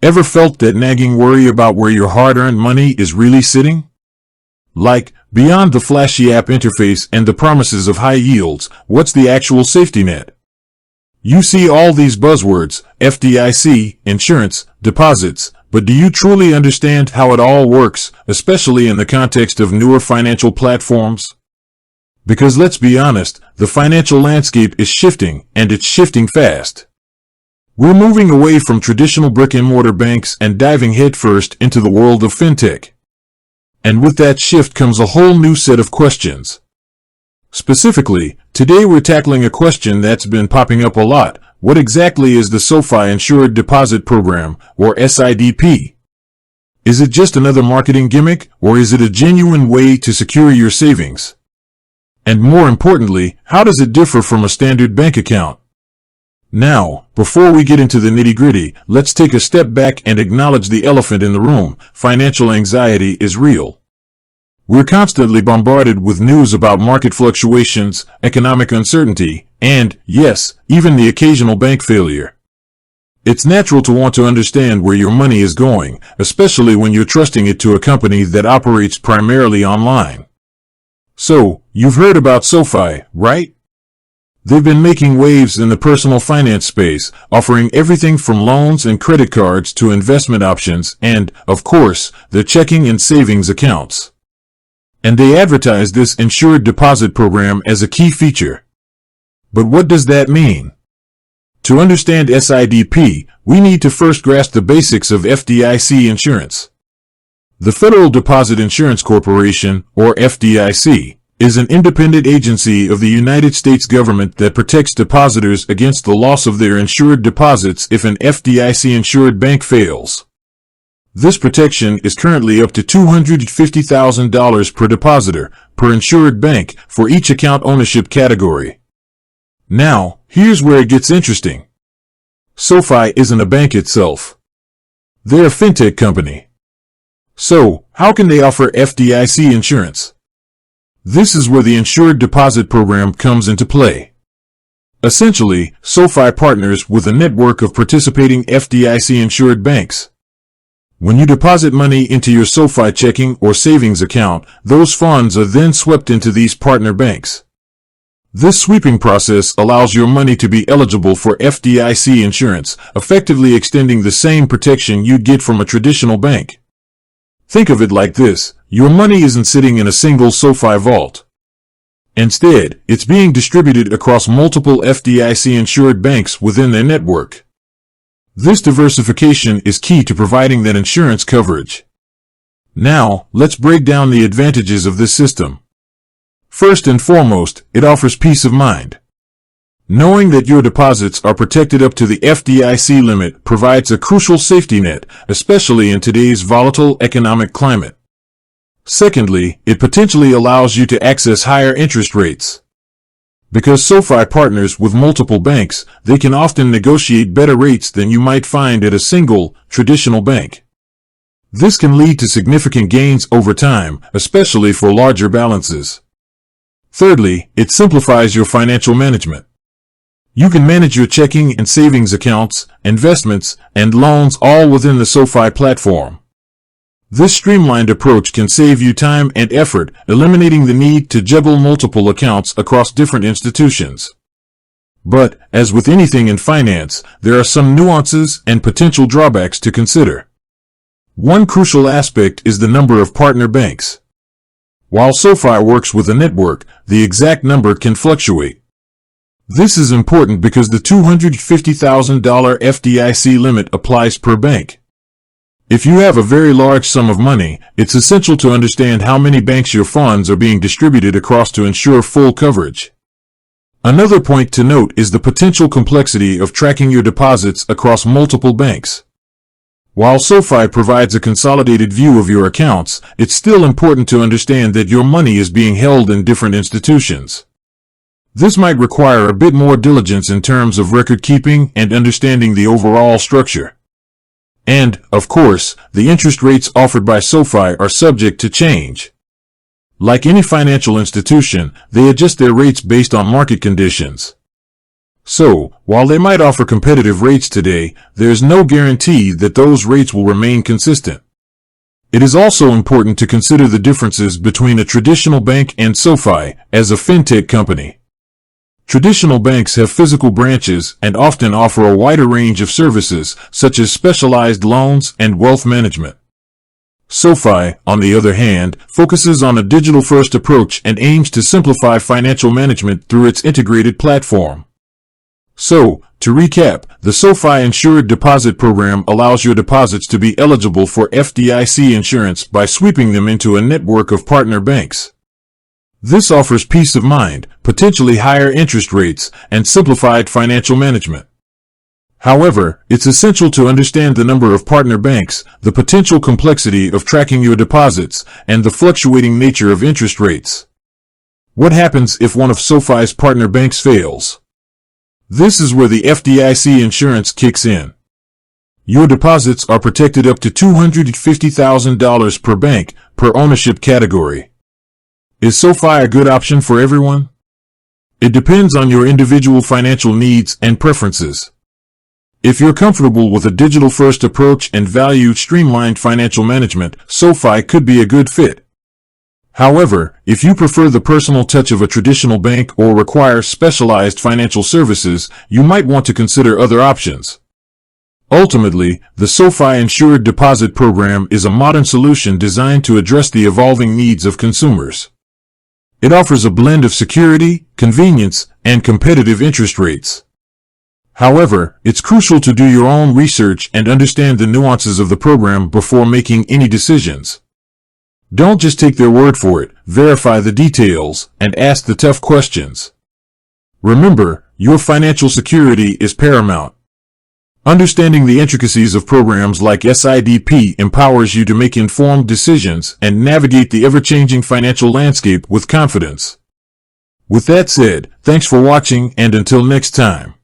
Ever felt that nagging worry about where your hard-earned money is really sitting? Like, beyond the flashy app interface and the promises of high yields, what's the actual safety net? You see all these buzzwords, FDIC, insurance, deposits, but do you truly understand how it all works, especially in the context of newer financial platforms? Because let's be honest, the financial landscape is shifting, and it's shifting fast. We're moving away from traditional brick-and-mortar banks and diving headfirst into the world of fintech. And with that shift comes a whole new set of questions. Specifically, today we're tackling a question that's been popping up a lot. What exactly is the SoFi Insured Deposit Program, or SIDP? Is it just another marketing gimmick, or is it a genuine way to secure your savings? And more importantly, how does it differ from a standard bank account? Now, before we get into the nitty-gritty, let's take a step back and acknowledge the elephant in the room. Financial anxiety is real. We're constantly bombarded with news about market fluctuations, economic uncertainty, and, yes, even the occasional bank failure. It's natural to want to understand where your money is going, especially when you're trusting it to a company that operates primarily online. So, you've heard about SoFi, right? They've been making waves in the personal finance space, offering everything from loans and credit cards to investment options and, of course, their checking and savings accounts. And they advertise this Insured Deposit Program as a key feature. But what does that mean? To understand SIDP, we need to first grasp the basics of FDIC insurance. The Federal Deposit Insurance Corporation, or FDIC, is an independent agency of the United States government that protects depositors against the loss of their insured deposits if an FDIC-insured bank fails. This protection is currently up to $250,000 per depositor, per insured bank, for each account ownership category. Now, here's where it gets interesting. SoFi isn't a bank itself. They're a fintech company. So, how can they offer FDIC insurance? This is where the Insured Deposit Program comes into play. Essentially, SoFi partners with a network of participating FDIC-insured banks. When you deposit money into your SoFi checking or savings account, those funds are then swept into these partner banks. This sweeping process allows your money to be eligible for FDIC insurance, effectively extending the same protection you'd get from a traditional bank. Think of it like this. Your money isn't sitting in a single SoFi vault. Instead, it's being distributed across multiple FDIC-insured banks within their network. This diversification is key to providing that insurance coverage. Now, let's break down the advantages of this system. First and foremost, it offers peace of mind. Knowing that your deposits are protected up to the FDIC limit provides a crucial safety net, especially in today's volatile economic climate. Secondly, it potentially allows you to access higher interest rates. Because SoFi partners with multiple banks, they can often negotiate better rates than you might find at a single, traditional bank. This can lead to significant gains over time, especially for larger balances. Thirdly, it simplifies your financial management. You can manage your checking and savings accounts, investments, and loans all within the SoFi platform. This streamlined approach can save you time and effort, eliminating the need to juggle multiple accounts across different institutions. But, as with anything in finance, there are some nuances and potential drawbacks to consider. One crucial aspect is the number of partner banks. While SoFi works with a network, the exact number can fluctuate. This is important because the $250,000 FDIC limit applies per bank. If you have a very large sum of money, it's essential to understand how many banks your funds are being distributed across to ensure full coverage. Another point to note is the potential complexity of tracking your deposits across multiple banks. While SoFi provides a consolidated view of your accounts, it's still important to understand that your money is being held in different institutions. This might require a bit more diligence in terms of record keeping and understanding the overall structure. And, of course, the interest rates offered by SoFi are subject to change. Like any financial institution, they adjust their rates based on market conditions. So, while they might offer competitive rates today, there's no guarantee that those rates will remain consistent. It is also important to consider the differences between a traditional bank and SoFi as a fintech company. Traditional banks have physical branches and often offer a wider range of services, such as specialized loans and wealth management. SoFi, on the other hand, focuses on a digital-first approach and aims to simplify financial management through its integrated platform. So, to recap, the SoFi Insured Deposit Program allows your deposits to be eligible for FDIC insurance by sweeping them into a network of partner banks. This offers peace of mind, potentially higher interest rates, and simplified financial management. However, it's essential to understand the number of partner banks, the potential complexity of tracking your deposits, and the fluctuating nature of interest rates. What happens if one of SoFi's partner banks fails? This is where the FDIC insurance kicks in. Your deposits are protected up to $250,000 per bank, per ownership category. Is SoFi a good option for everyone? It depends on your individual financial needs and preferences. If you're comfortable with a digital-first approach and value streamlined financial management, SoFi could be a good fit. However, if you prefer the personal touch of a traditional bank or require specialized financial services, you might want to consider other options. Ultimately, the SoFi Insured Deposit Program is a modern solution designed to address the evolving needs of consumers. It offers a blend of security, convenience, and competitive interest rates. However, it's crucial to do your own research and understand the nuances of the program before making any decisions. Don't just take their word for it, verify the details, and ask the tough questions. Remember, your financial security is paramount. Understanding the intricacies of programs like SIDP empowers you to make informed decisions and navigate the ever-changing financial landscape with confidence. With that said, thanks for watching, and until next time.